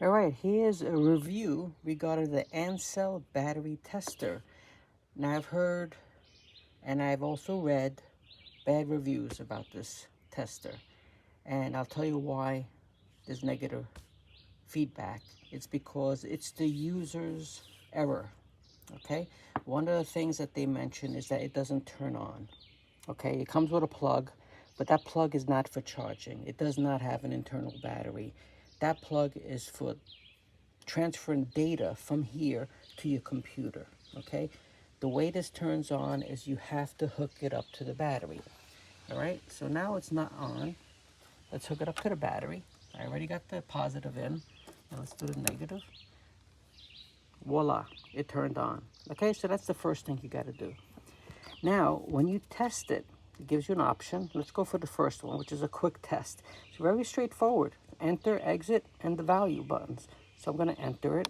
All right, here's a review regarding the Ancel battery tester. Now I've heard and I've also read bad reviews about this tester. And I'll tell you why there's negative feedback. It's because it's the user's error. Okay, one of the things that they mention is that it doesn't turn on. Okay, it comes with a plug, but that plug is not for charging. It does not have an internal battery. That plug is for transferring data from here to your computer. Okay, the way this turns on is you have to hook it up to the battery. All right, so now it's not on. Let's hook it up to the battery. I already got the positive in. Now let's do the negative. Voila, it turned on. Okay, so that's the first thing you got to do. Now, when you test it, it gives you an option. Let's go for the first one, which is a quick test. It's very straightforward. Enter, exit, and the value buttons. So I'm going to enter it.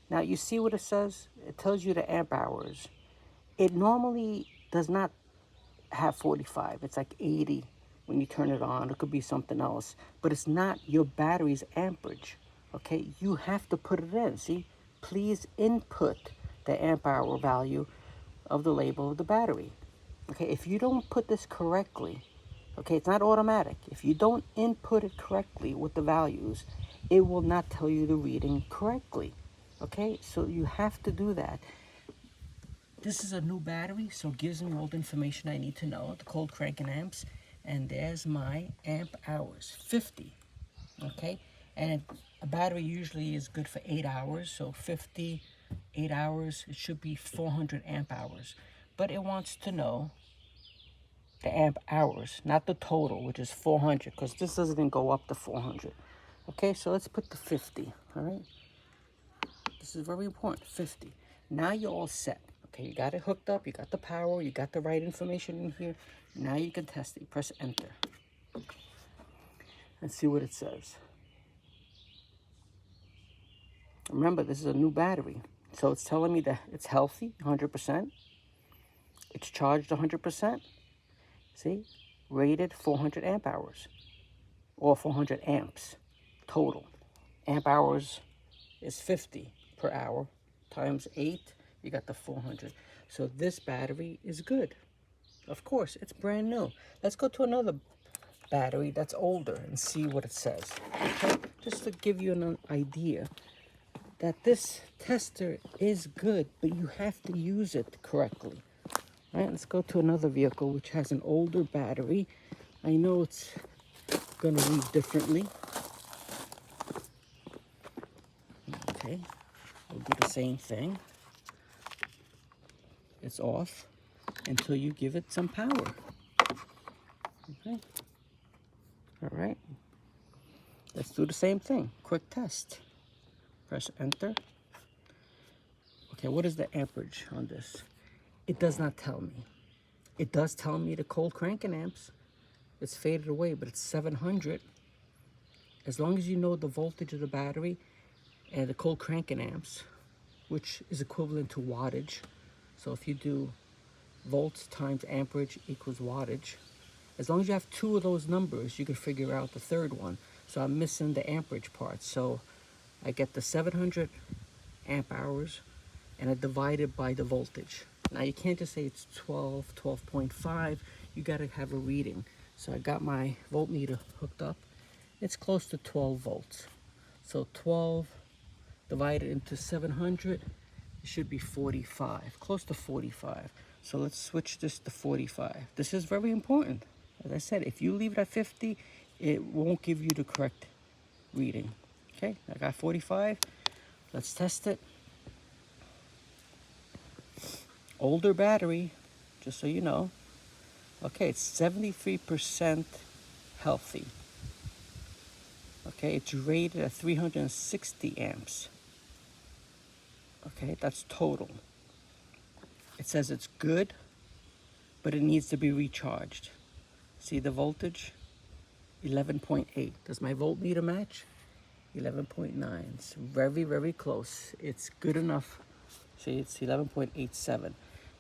Now, you see what it says? It tells you the amp hours. It normally does not have 45. It's like 80 when you turn it on. It could be something else. But it's not your battery's amperage. Okay, you have to put it in. See, please input the amp hour value of the label of the battery. Okay, if you don't put this correctly, okay, it's not automatic. If you don't input it correctly with the values, it will not tell you the reading correctly. Okay, so you have to do that. This is a new battery, so it gives me all the information I need to know, the cold cranking amps, and there's my amp hours, 50. Okay, and a battery usually is good for 8 hours, so 50, 8 hours, it should be 400 amp hours. But it wants to know the amp hours, not the total, which is 400, because this doesn't even go up to 400. Okay, so let's put the 50, all right? This is very important, 50. Now you're all set. Okay, you got it hooked up, you got the power, you got the right information in here. Now you can test it. Press enter. Let's see what it says. Remember, this is a new battery. So it's telling me that it's healthy, 100%. It's charged 100%. See? Rated 400 amp hours. Or 400 amps total. Amp hours is 50 per hour. Times 8, you got the 400. So this battery is good. Of course, it's brand new. Let's go to another battery that's older and see what it says. Okay? Just to give you an idea that this tester is good, but you have to use it correctly. All right, let's go to another vehicle which has an older battery. I know it's going to read differently. Okay, we'll do the same thing. It's off until you give it some power. Okay. All right. Let's do the same thing. Quick test. Press enter. Okay, what is the amperage on this? It does not tell me. It does tell me the cold cranking amps. It's faded away, but it's 700. As long as you know the voltage of the battery and the cold cranking amps, which is equivalent to wattage. So if you do volts times amperage equals wattage, as long as you have two of those numbers, you can figure out the third one. So I'm missing the amperage part. So I get the 700 amp hours and I divide it by the voltage. Now you can't just say it's 12, 12.5. You got to have a reading. So I got my voltmeter hooked up. It's close to 12 volts. So 12 divided into 700, it should be 45, close to 45. So let's switch this to 45. This is very important. As I said, if you leave it at 50, it won't give you the correct reading. Okay, I got 45. Let's test it. Older battery, just so you know. Okay, it's 73% healthy. Okay, it's rated at 360 amps. Okay, that's total. It says it's good, but it needs to be recharged. See the voltage? 11.8. Does my voltmeter match? 11.9. It's very, very close. It's good enough. See, it's 11.87.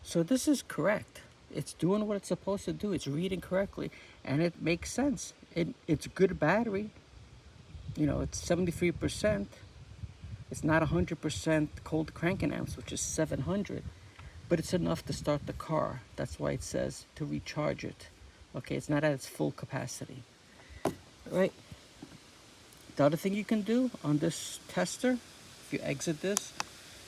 So this is correct. It's doing what it's supposed to do. It's reading correctly, and it makes sense. It's a good battery. You know, it's 73%. It's not 100% cold cranking amps, which is 700, but it's enough to start the car. That's why it says to recharge it. Okay, it's not at its full capacity. All right. The other thing you can do on this tester, if you exit this,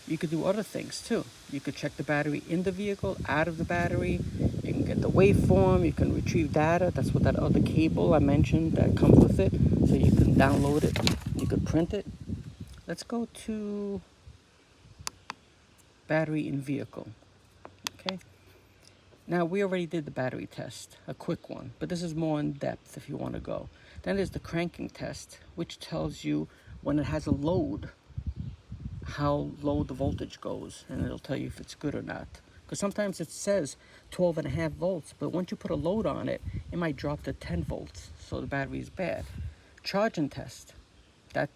you could do other things too. You could check the battery in the vehicle, out of the battery. You can get the waveform. You can retrieve data. That's what that other cable I mentioned that comes with it. So you can download it. You could print it. Let's go to battery in vehicle. Okay. Now we already did the battery test, a quick one, but this is more in depth if you want to go. Then there's the cranking test, which tells you when it has a load, how low the voltage goes, and it'll tell you if it's good or not. Because sometimes it says 12.5 volts, but once you put a load on it, it might drop to 10 volts, so the battery is bad. Charging test, that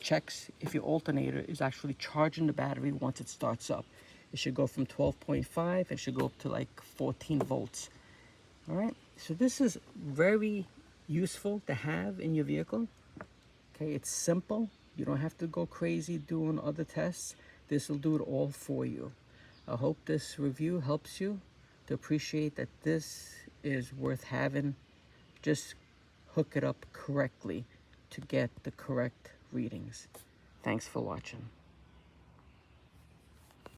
checks if your alternator is actually charging the battery once it starts up. It should go from 12.5, it should go up to like 14 volts. All right, so this is very useful to have in your vehicle. Okay, it's simple. You don't have to go crazy doing other tests. This will do it all for you. I hope this review helps you to appreciate that this is worth having. Just hook it up correctly to get the correct readings. Thanks for watching.